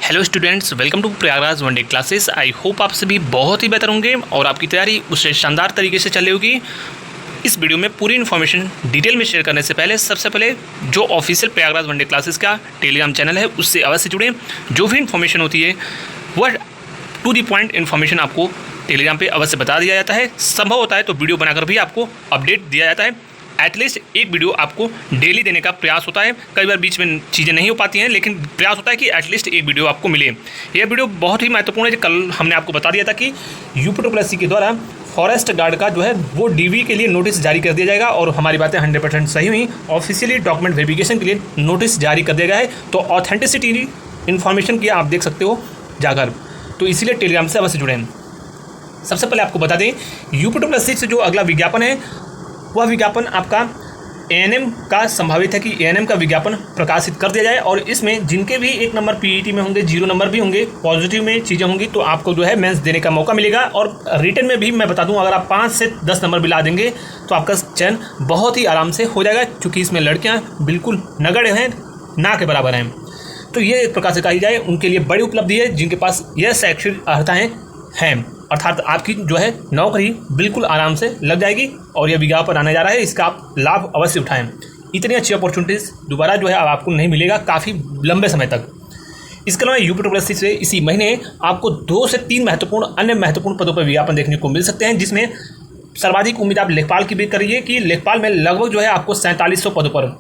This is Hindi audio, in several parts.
Hello students, welcome to Prayagraj one day classes. I hope आप सभी बहुत ही बेहतर होंगे और आपकी तैयारी उससे शानदार तरीके से चल रही होगी। इस वीडियो में पूरी इन्फॉर्मेशन डिटेल में शेयर करने से पहले सबसे पहले जो ऑफिशियल प्रयागराज वनडे क्लासेस का टेलीग्राम चैनल है उससे अवश्य जुड़ें। जो भी इन्फॉर्मेशन होती है वह टू दी पॉइंट इन्फॉर्मेशन आपको टेलीग्राम पे अवश्य बता दिया जाता है। संभव होता है तो वीडियो बनाकर भी आपको अपडेट दिया जाता है। एटलीस्ट एक वीडियो आपको डेली देने का प्रयास होता है। कई बार बीच में चीज़ें नहीं हो पाती हैं, लेकिन प्रयास होता है कि एटलीस्ट एक वीडियो आपको मिले। यह वीडियो बहुत ही महत्वपूर्ण है। कल हमने आपको बता दिया था कि यूपी के द्वारा फॉरेस्ट गार्ड का जो है वो डीवी के लिए नोटिस जारी कर दिया जाएगा और हमारी बातें 100% सही हुई। ऑफिशियली डॉक्यूमेंट वेरिफिकेशन के लिए नोटिस जारी कर दिया गया है, तो ऑथेंटिसिटी इन्फॉर्मेशन की आप देख सकते हो जाकर, तो इसीलिए टेलीग्राम से अवश्य जुड़ें। सबसे पहले आपको बता दें, यूपी से जो अगला विज्ञापन है वह विज्ञापन आपका एएनएम का संभावित है कि एएनएम का विज्ञापन प्रकाशित कर दिया जाए। और इसमें जिनके भी 1 नंबर पीईटी में होंगे, 0 नंबर भी होंगे, पॉजिटिव में चीज़ें होंगी, तो आपको जो है मेंस देने का मौका मिलेगा। और रिटन में भी मैं बता दूं, अगर आप 5 से 10 नंबर भी ला देंगे तो आपका चयन बहुत ही आराम से हो जाएगा, क्योंकि इसमें लड़कियाँ बिल्कुल नगण्य हैं, ना के बराबर हैं। तो ये एक प्रकार से कही जाए उनके लिए बड़ी उपलब्धि है जिनके पास यह शैक्षिक अर्हताएँ हैं, अर्थात आपकी जो है नौकरी बिल्कुल आराम से लग जाएगी। और यह विज्ञापन आने जा रहा है, इसका आप लाभ अवश्य उठाएं। इतनी अच्छी अपॉर्चुनिटीज़ दोबारा जो है अब आपको नहीं मिलेगा काफ़ी लंबे समय तक। इसके अलावा यूपी से इसी महीने आपको 2 से 3 महत्वपूर्ण अन्य महत्वपूर्ण पदों पर विज्ञापन देखने को मिल सकते हैं, जिसमें सर्वाधिक उम्मीद आप लेखपाल की भी करिए कि लेखपाल में लगभग जो है आपको 4700 पदों पर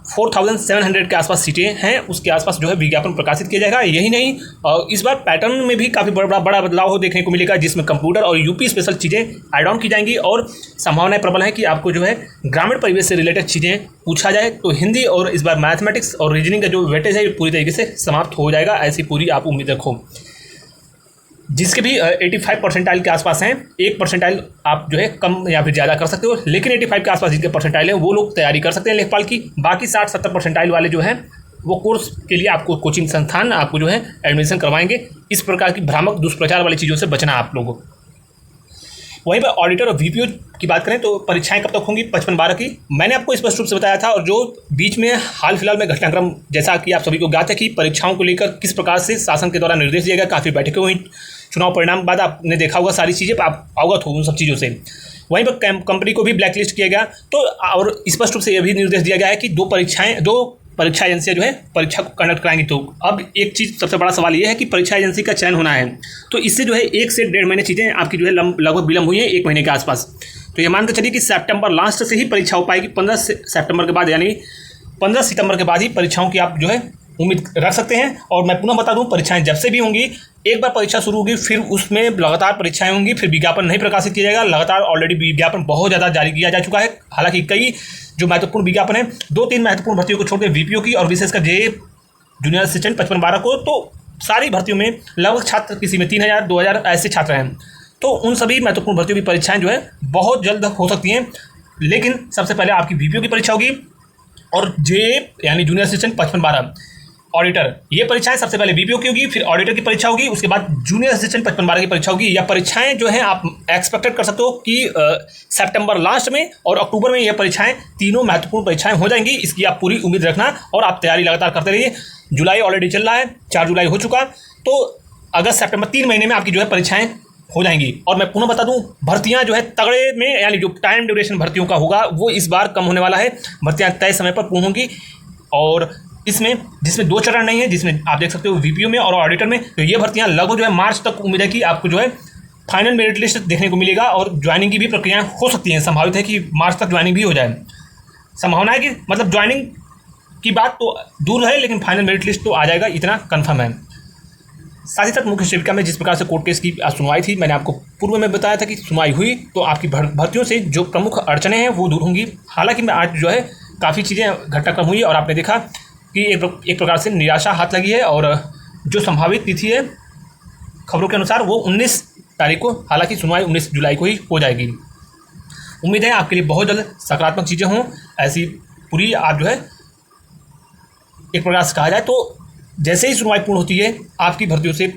4700 के आसपास सीटें हैं, उसके आसपास जो है विज्ञापन प्रकाशित किया जाएगा। यही नहीं, और इस बार पैटर्न में भी काफ़ी बड़ा बदलाव देखने को मिलेगा, जिसमें कंप्यूटर और यूपी स्पेशल चीज़ें ऐड ऑन की जाएंगी। और संभावनाएं प्रबल है कि आपको जो है ग्रामीण परिवेश से रिलेटेड चीज़ें पूछा जाए, तो हिंदी और इस बार मैथमेटिक्स और रीजनिंग का जो वेटेज है पूरी तरीके से समाप्त हो जाएगा, ऐसी पूरी आप उम्मीद रखो। जिसके भी 85 परसेंटाइल के आसपास हैं, 1 परसेंटाइल आप जो है कम या फिर ज़्यादा कर सकते हो, लेकिन 85 के आसपास जिनके परसेंटाइल है वो लोग तैयारी कर सकते हैं लेखपाल की। बाकी 60-70 परसेंटाइल वाले जो हैं वो कोर्स के लिए आपको कोचिंग संस्थान आपको जो है एडमिशन करवाएंगे। इस प्रकार की भ्रामक दुष्प्रचार वाली चीज़ों से बचना आप लोगों को। वहीं पर ऑडिटर और वीपीओ की बात करें तो परीक्षाएं कब तक होंगी 55-12 की मैंने आपको स्पष्ट रूप से बताया था। और जो बीच में हाल फिलहाल में घटनाक्रम, जैसा कि आप सभी को ज्ञात है कि परीक्षाओं को लेकर किस प्रकार से शासन के द्वारा निर्देश दिया गया, काफ़ी बैठकें हुई, चुनाव परिणाम बाद आपने देखा होगा, सारी चीज़ें आप अवगत हो उन सब चीज़ों से। वहीं पर कंपनी को भी ब्लैकलिस्ट किया गया, तो और स्पष्ट रूप से यह भी निर्देश दिया गया है कि 2 परीक्षा एजेंसियाँ जो है परीक्षा को कंडक्ट कराएंगी। तो अब एक चीज़ सबसे बड़ा सवाल ये है कि परीक्षा एजेंसी का चयन होना है, तो इससे जो है 1 से 1.5 महीने चीज़ें आपकी जो है लगभग विलम्ब हुई है, 1 महीने के आसपास। तो ये मानकर चलिए कि सितंबर लास्ट से ही परीक्षा हो पाएगी। 15 सितंबर के बाद, यानी 15 सितंबर के बाद ही परीक्षाओं की आप जो है उम्मीद रख सकते हैं। और मैं पुनः बता दूं, परीक्षाएं जब से भी होंगी, एक बार परीक्षा शुरू होगी फिर उसमें लगातार परीक्षाएं होंगी, फिर विज्ञापन नहीं प्रकाशित किया जाएगा। लगातार ऑलरेडी विज्ञापन बहुत ज़्यादा जारी किया जा चुका है। हालांकि कई जो महत्वपूर्ण विज्ञापन है, 2-3 महत्वपूर्ण भर्तियों को छोड़कर वीपीओ की और विशेषकर जे जूनियर असिस्टेंट 55-12 को, तो सारी भर्तियों में लगभग छात्र किसी में 3000 2000 ऐसे छात्र हैं। तो उन सभी महत्वपूर्ण भर्तियों की परीक्षाएं जो है बहुत जल्द हो सकती हैं। लेकिन सबसे पहले आपकी वीपीओ की परीक्षा होगी और जे यानी जूनियर असिस्टेंट 55-12 ऑडिटर, ये परीक्षाएं सबसे पहले बीपीओ की होगी, फिर ऑडिटर की परीक्षा होगी, उसके बाद जूनियर असिस्टेंट 55-12 की परीक्षा होगी। या परीक्षाएं जो हैं आप एक्सपेक्टेड कर सकते हो कि सितंबर लास्ट में और अक्टूबर में ये परीक्षाएं तीनों महत्वपूर्ण परीक्षाएं हो जाएंगी। इसकी आप पूरी उम्मीद रखना और आप तैयारी लगातार करते रहिए। जुलाई ऑलरेडी चल रहा है, 4 जुलाई हो चुका, तो अगस्त सितंबर 3 महीने में आपकी जो है परीक्षाएं हो जाएंगी। और मैं पुनः बता दूं, भर्तियां जो है तगड़े में, यानी जो टाइम ड्यूरेशन भर्तियों का होगा वो इस बार कम होने वाला है। भर्तियां तय समय पर पूर्ण होंगी और इसमें जिसमें 2 चरण नहीं है, जिसमें आप देख सकते हो वीपीओ में और ऑडिटर में, तो ये भर्तियां लगभग जो है मार्च तक उम्मीद है कि आपको जो है फाइनल मेरिट लिस्ट देखने को मिलेगा। और ज्वाइनिंग की भी प्रक्रियाएं हो सकती हैं, संभावित है कि मार्च तक ज्वाइनिंग भी हो जाए। संभावना है कि मतलब ज्वाइनिंग की बात तो दूर है, लेकिन फाइनल मेरिट लिस्ट तो आ जाएगा, इतना कन्फर्म है। साथ ही साथ मुख्य सेविका में जिस प्रकार से कोर्ट केस की सुनवाई थी, मैंने आपको पूर्व में बताया था कि सुनवाई हुई तो आपकी भर्तियों से जो प्रमुख अड़चनें हैं वो दूर होंगी। हालांकि मैं आज जो है काफ़ी चीज़ें घटनाक्रम हुई और आपने देखा कि एक प्रकार से निराशा हाथ लगी है। और जो संभावित तिथि है खबरों के अनुसार वो 19 तारीख को, हालांकि सुनवाई 19 जुलाई को ही हो जाएगी। उम्मीद है आपके लिए बहुत जल्द सकारात्मक चीज़ें हों। ऐसी पूरी आप जो है एक प्रकार से कहा जाए तो जैसे ही सुनवाई पूर्ण होती है, आपकी भर्तियों से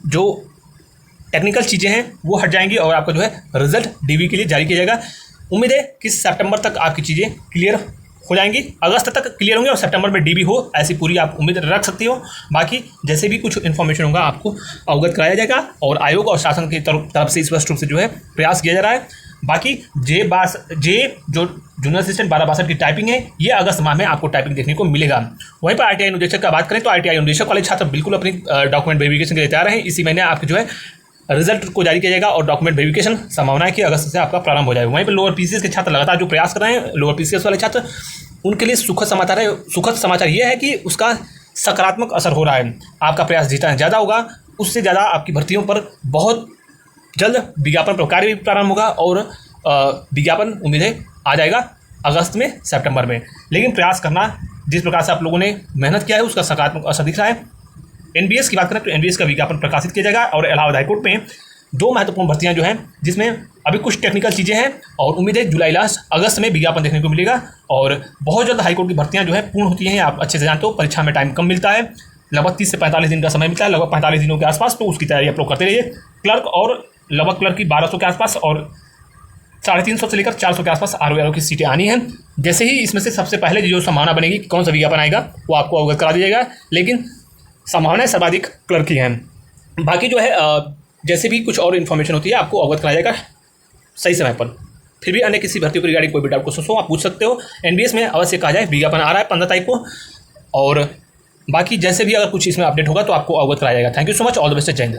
जो टेक्निकल चीज़ें हैं वो हट जाएंगी और आपका जो है रिजल्ट डीवी के लिए जारी किया जाएगा। उम्मीद है कि सितंबर तक आपकी चीज़ें क्लियर हो जाएंगी, अगस्त तक क्लियर होंगे और सितंबर में डीबी हो, ऐसी पूरी आप उम्मीद रख सकती हो। बाकी जैसे भी कुछ इन्फॉर्मेशन होगा आपको अवगत कराया जाएगा और आयोग और शासन की तरफ से स्पष्ट रूप से जो है प्रयास किया जा रहा है। बाकी जे जो जूनियर असिस्टेंट 1262 की टाइपिंग है, ये अगस्त माह में आपको टाइपिंग देखने को मिलेगा। वहीं पर ITI अनुदेशक का बात करें तो ITI अनुदेशक वाले छात्र बिल्कुल अपनी डॉक्यूमेंट वेरिफिकेशन के लिए तैयार हैं। इसी महीने आपके जो है रिजल्ट को जारी किया जाएगा और डॉक्यूमेंट वेरिफिकेशन संभावना है कि अगस्त से आपका प्रारंभ हो जाएगा। वहीं पर लोअर PCS के छात्र लगातार जो प्रयास कर रहे हैं, लोअर PCS वाले छात्र, उनके लिए सुखद समाचार है। सुखद समाचार ये है कि उसका सकारात्मक असर हो रहा है। आपका प्रयास जितना ज़्यादा होगा उससे ज़्यादा आपकी भर्तियों पर बहुत जल्द विज्ञापन प्रकार भी प्रारंभ होगा और विज्ञापन उम्मीद है आ जाएगा अगस्त में, सितंबर में। लेकिन प्रयास करना, जिस प्रकार से आप लोगों ने मेहनत किया है उसका सकारात्मक असर दिख रहा है। NBS की बात करें तो NBS का विज्ञापन प्रकाशित किया जाएगा और इलाहाबाद हाईकोर्ट में 2 महत्वपूर्ण भर्तियां जो हैं, जिसमें अभी कुछ टेक्निकल चीज़ें हैं और उम्मीद है जुलाई लास्ट अगस्त में विज्ञापन देखने को मिलेगा और बहुत जल्द हाईकोर्ट की भर्तियां जो है पूर्ण होती हैं। आप अच्छे से जानते हो, परीक्षा में टाइम कम मिलता है, लगभग 30 से 45 दिन का समय मिलता है, लगभग 45 दिनों के आसपास। तो उसकी तैयारी आप लोग करते रहिए। क्लर्क और लगभग क्लर्क की 1200 के आसपास और 350 से लेकर 400 के आसपास RO की सीटें आनी हैं। जैसे ही इसमें से सबसे पहले जो संभावना बनेगी कौन सा विज्ञापन आएगा वो आपको अवगत करा दिया जाएगा, लेकिन संभावनाएं सर्वाधिक क्लर्क की हैं। बाकी जो है जैसे भी कुछ और इन्फॉर्मेशन होती है आपको अवगत कराया जाएगा सही समय पर। फिर भी अन्य किसी भर्ती को रिगार्डिंग कोई भी डाउट क्वेश्चन हो आप पूछ सकते हो। NBS में अवश्य कहा जाए विज्ञापन आ रहा है 15 तारीख को, और बाकी जैसे भी अगर कुछ इसमें अपडेट होगा तो आपको अवगत कराया जाएगा। Thank you so much, all the best, जय हिंद।